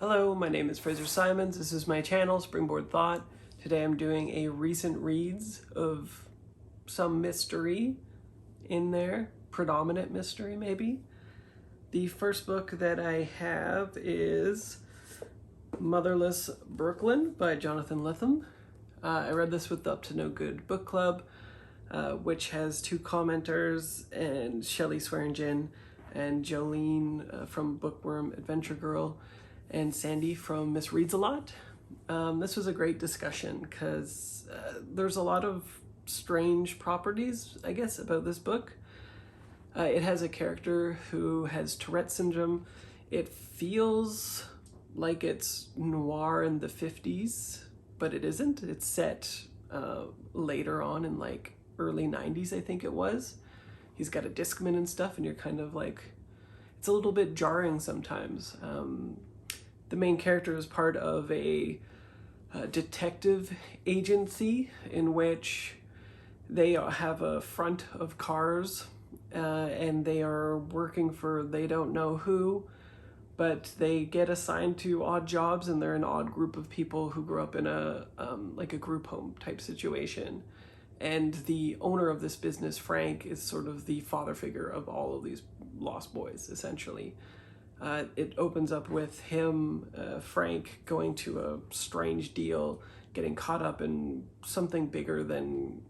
Hello, my name is Fraser Simons. This is my channel, Springboard Thought. Today I'm doing a recent reads of some mystery in there, predominant mystery maybe. The first book that I have is Motherless Brooklyn by Jonathan Lethem. I read this with the Up to No Good book club, which has two commenters, and Shelley Swearingen and Jolene from Bookworm Adventure Girl, and Sandy from Miss Reads a Lot. This was a great discussion because there's a lot of strange properties, I guess, about this book. It has a character who has Tourette syndrome. It feels like it's noir in the 50s, but it isn't. It's set later on in like early 90s, I think it was. He's got a Discman and stuff, and you're kind of like, it's a little bit jarring sometimes. The main character is part of a detective agency in which they have a front of cars and they are working for they don't know who, but they get assigned to odd jobs, and they're an odd group of people who grew up in a like a group home type situation. And the owner of this business, Frank, is sort of the father figure of all of these lost boys, essentially. It opens up with him, Frank, going to a strange deal, getting caught up in something bigger than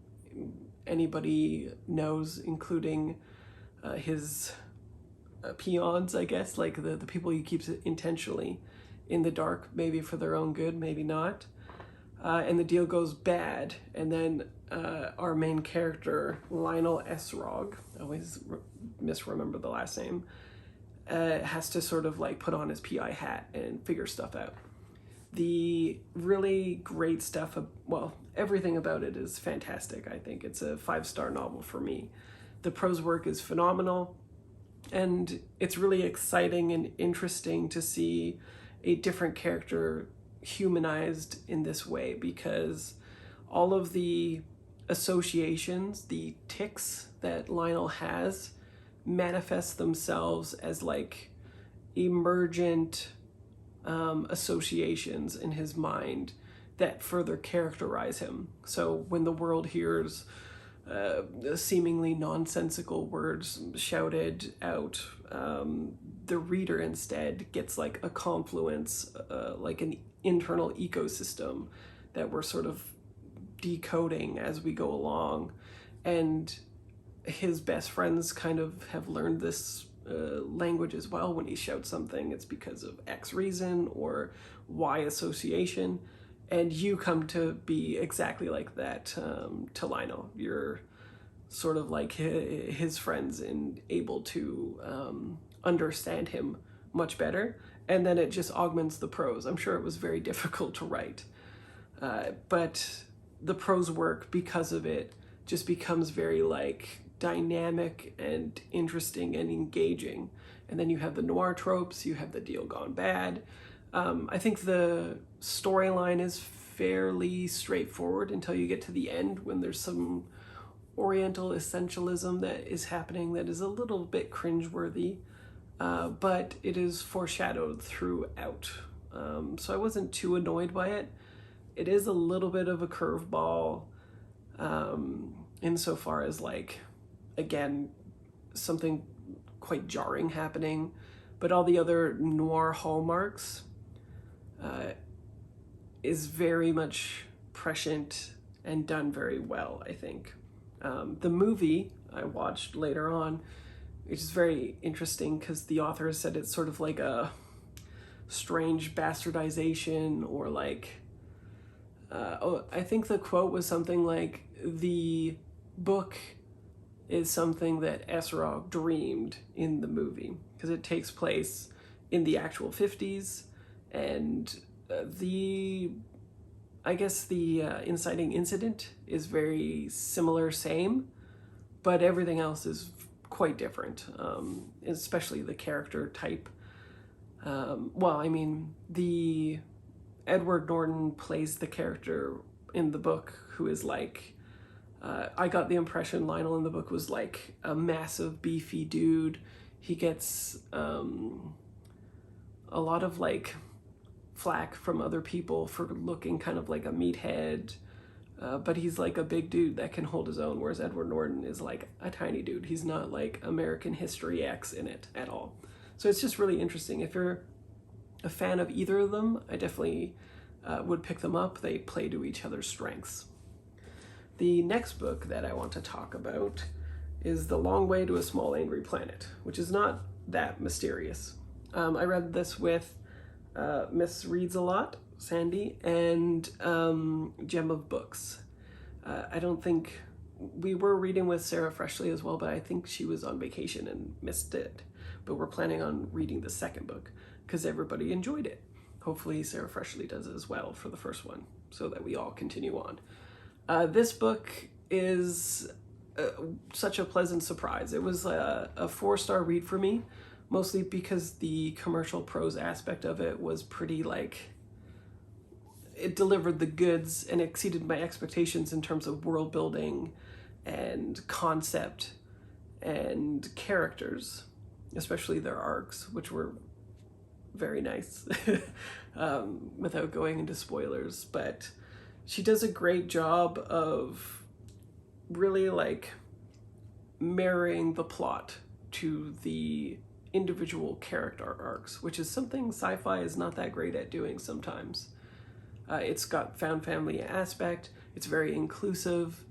anybody knows, including his peons, I guess, like the people he keeps intentionally in the dark, maybe for their own good, maybe not. And the deal goes bad, and then our main character, Lionel Esrog, I always misremember the last name, has to sort of like put on his PI hat and figure stuff out. The really great stuff, well, everything about it is fantastic. I think it's a 5-star novel for me. The prose work is phenomenal, and it's really exciting and interesting to see a different character humanized in this way, because all of the associations, the tics that Lionel has, manifest themselves as like emergent associations in his mind that further characterize him. So when the world hears seemingly nonsensical words shouted out, the reader instead gets like a confluence, like an internal ecosystem that we're sort of decoding as we go along. And his best friends kind of have learned this language as well. When he shouts something, it's because of X reason or Y association, and you come to be exactly like that to Lionel. You're sort of like his friends and able to understand him much better, and then it just augments the prose. I'm sure it was very difficult to write, but the prose work, because of it, just becomes very like dynamic and interesting and engaging. And then you have the noir tropes, you have the deal gone bad. I think the storyline is fairly straightforward until you get to the end, when there's some oriental essentialism that is happening that is a little bit cringeworthy, but it is foreshadowed throughout. So I wasn't too annoyed by it. It is a little bit of a curveball insofar as like, again, something quite jarring happening, but all the other noir hallmarks is very much prescient and done very well, I think. The movie I watched later on, which is very interesting because the author said it's sort of like a strange bastardization, or like, I think the quote was something like, the book is something that Esrog dreamed in the movie, because it takes place in the actual 50s, and I guess the inciting incident is very similar, same, but everything else is quite different, especially the character type. Well, I mean, the Edward Norton plays the character in the book who is like, I got the impression Lionel in the book was like a massive beefy dude. He gets a lot of like flack from other people for looking kind of like a meathead, but he's like a big dude that can hold his own, whereas Edward Norton is like a tiny dude. He's not like American History X in it at all. So it's just really interesting. If you're a fan of either of them, I definitely would pick them up. They play to each other's strengths. The next book that I want to talk about is The Long Way to a Small Angry Planet, which is not that mysterious. I read this with Miss Reads a Lot, Sandy, and Gem of Books. I don't think we were reading with Sara Freshly as well, but I think she was on vacation and missed it. But we're planning on reading the second book because everybody enjoyed it. Hopefully Sara Freshly does as well for the first one so that we all continue on. This book is such a pleasant surprise. It was a 4-star read for me, mostly because the commercial prose aspect of it was pretty like, it delivered the goods and exceeded my expectations in terms of world building and concept and characters, especially their arcs, which were very nice, without going into spoilers. But she does a great job of really like marrying the plot to the individual character arcs, which is something sci-fi is not that great at doing sometimes. It's got found family aspect. It's very inclusive.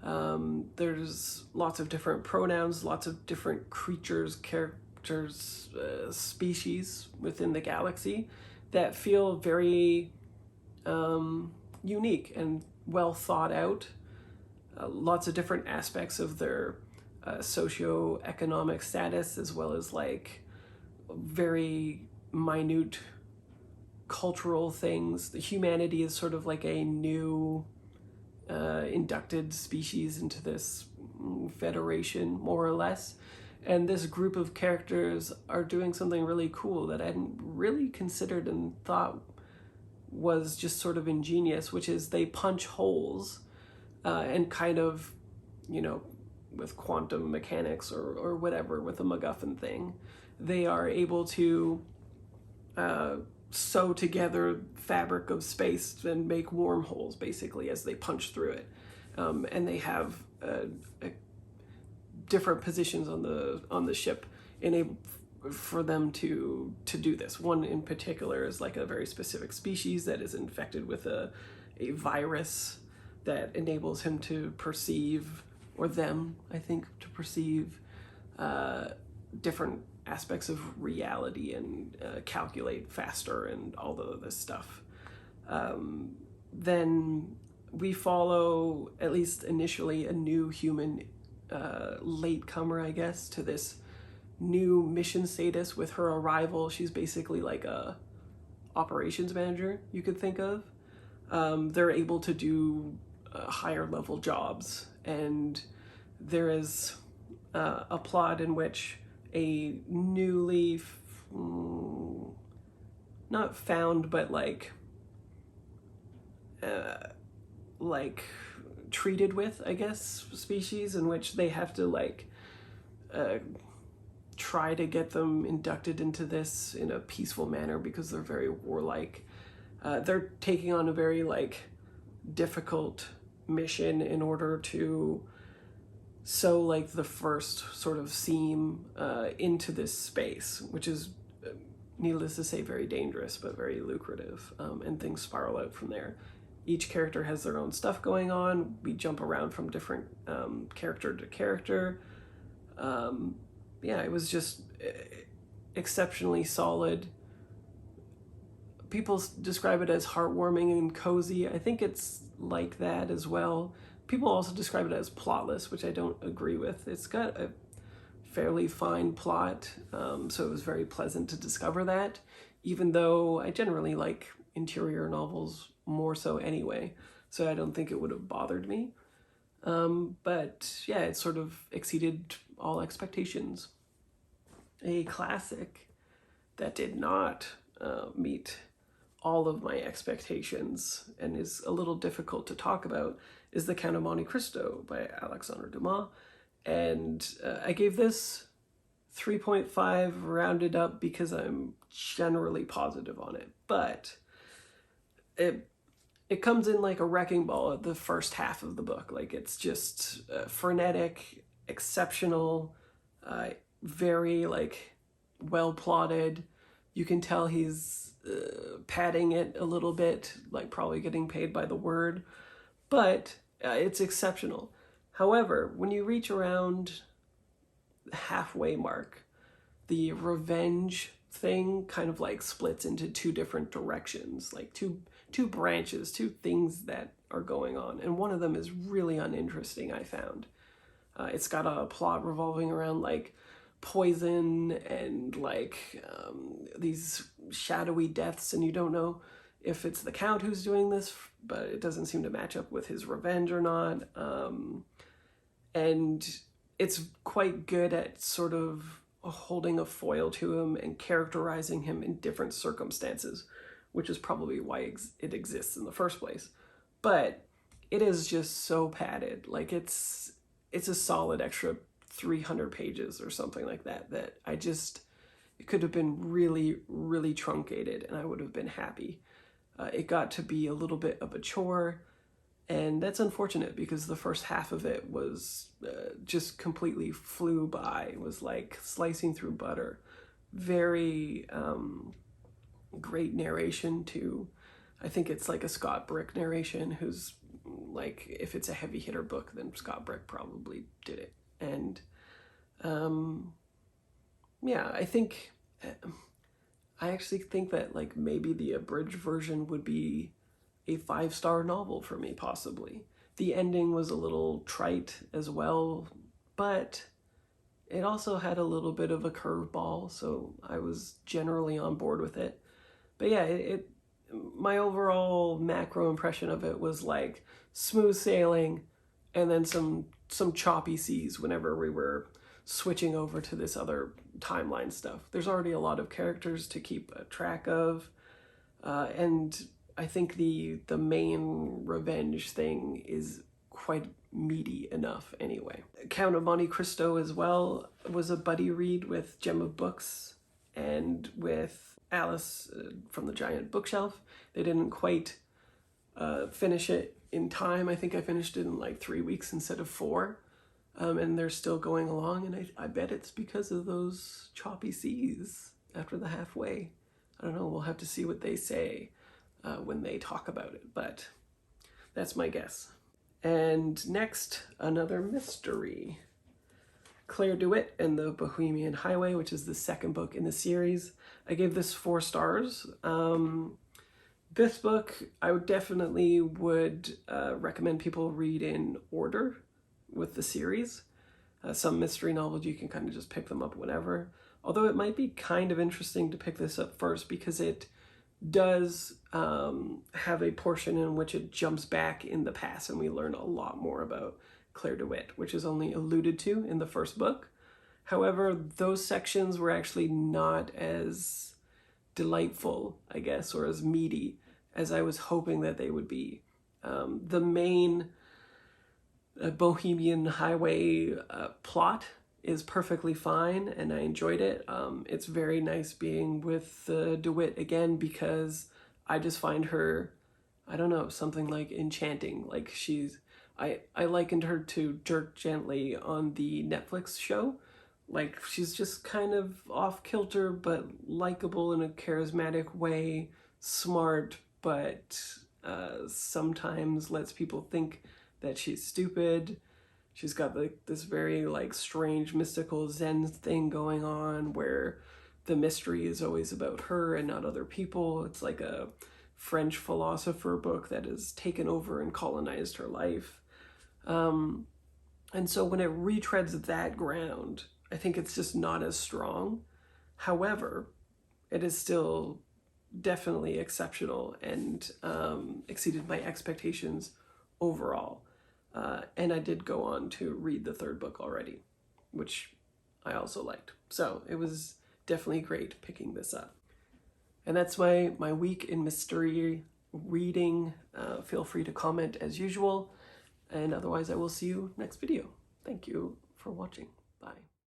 There's lots of different pronouns, lots of different creatures, characters, species within the galaxy that feel very unique and well thought out. Lots of different aspects of their socioeconomic status, as well as like very minute cultural things. The humanity is sort of like a new inducted species into this federation, more or less. And this group of characters are doing something really cool that I hadn't really considered and thought was just sort of ingenious, which is they punch holes and kind of, you know, with quantum mechanics or whatever, with a MacGuffin thing, they are able to sew together fabric of space and make wormholes basically as they punch through it. And they have different positions on the ship enable for them to do this. One in particular is like a very specific species that is infected with a virus that enables him to perceive, or them, I think, to perceive different aspects of reality and calculate faster and all of this stuff. Then we follow, at least initially, a new human latecomer, I guess, to this new mission status. With her arrival, she's basically like a operations manager, you could think of. They're able to do higher level jobs, and there is a plot in which a newly not found, but like treated with, I guess, species, in which they have to like try to get them inducted into this in a peaceful manner because they're very warlike. They're taking on a very like difficult mission in order to sew like the first sort of seam into this space, which is, needless to say, very dangerous but very lucrative, and things spiral out from there. Each character has their own stuff going on. We jump around from different character to character. Yeah, it was just exceptionally solid. People describe it as heartwarming and cozy. I think it's like that as well. People also describe it as plotless, which I don't agree with. It's got a fairly fine plot, so it was very pleasant to discover that, even though I generally like interior novels more so anyway, so I don't think it would have bothered me. But yeah, it sort of exceeded all expectations. A classic that did not meet all of my expectations and is a little difficult to talk about is The Count of Monte Cristo by Alexandre Dumas. And I gave this 3.5 rounded up because I'm generally positive on it. But it comes in like a wrecking ball at the first half of the book. Like, it's just frenetic, exceptional, very like well plotted. You can tell he's padding it a little bit, like probably getting paid by the word, but it's exceptional. However, when you reach around the halfway mark, the revenge thing kind of like splits into two different directions, like two branches, two things that are going on, and one of them is really uninteresting, I found. It's got a plot revolving around like poison and like these shadowy deaths, and you don't know if it's the Count who's doing this, but it doesn't seem to match up with his revenge or not. And it's quite good at sort of holding a foil to him and characterizing him in different circumstances, which is probably why it exists in the first place. But it is just so padded. Like, it's a solid extra 300 pages or something like that, that it could have been really, really truncated and I would have been happy. It got to be a little bit of a chore, and that's unfortunate because the first half of it was just completely flew by. It was like slicing through butter. Very great narration too. I think it's like a Scott Brick narration, who's like, if it's a heavy hitter book, then Scott Brick probably did it. And yeah, I actually think that like maybe the abridged version would be a 5-star novel for me, possibly. The ending was a little trite as well, but it also had a little bit of a curveball, so I was generally on board with it. But yeah, my overall macro impression of it was like smooth sailing, and then some choppy seas whenever we were switching over to this other timeline stuff. There's already a lot of characters to keep track of, and I think the main revenge thing is quite meaty enough anyway. Count of Monte Cristo as well was a buddy read with Gem of Books and with Alice from the Giant Bookshelf. They didn't quite finish it in time. I think I finished it in like 3 weeks instead of 4. And they're still going along, and I bet it's because of those choppy seas after the halfway. I don't know, we'll have to see what they say when they talk about it, but that's my guess. And next, another mystery. Claire DeWitt and the Bohemian Highway, which is the second book in the series. I gave this 4 stars. This book, I would definitely recommend people read in order with the series. Some mystery novels, you can kind of just pick them up whenever. Although it might be kind of interesting to pick this up first because it does have a portion in which it jumps back in the past and we learn a lot more about Claire DeWitt, which is only alluded to in the first book. However, those sections were actually not as delightful, I guess, or as meaty as I was hoping that they would be. The main Bohemian Highway plot is perfectly fine, and I enjoyed it. It's very nice being with DeWitt again because I just find her, I don't know, something like enchanting. Like I likened her to Dirk Gently on the Netflix show. Like, she's just kind of off kilter, but likable in a charismatic way, smart, but sometimes lets people think that she's stupid. She's got like this very like strange mystical Zen thing going on where the mystery is always about her and not other people. It's like a French philosopher book that has taken over and colonized her life. And so when it retreads that ground, I think it's just not as strong. However, it is still definitely exceptional and exceeded my expectations overall. And I did go on to read the third book already, which I also liked. So it was definitely great picking this up. And that's my week in mystery reading. Feel free to comment as usual. And otherwise, I will see you next video. Thank you for watching. Bye.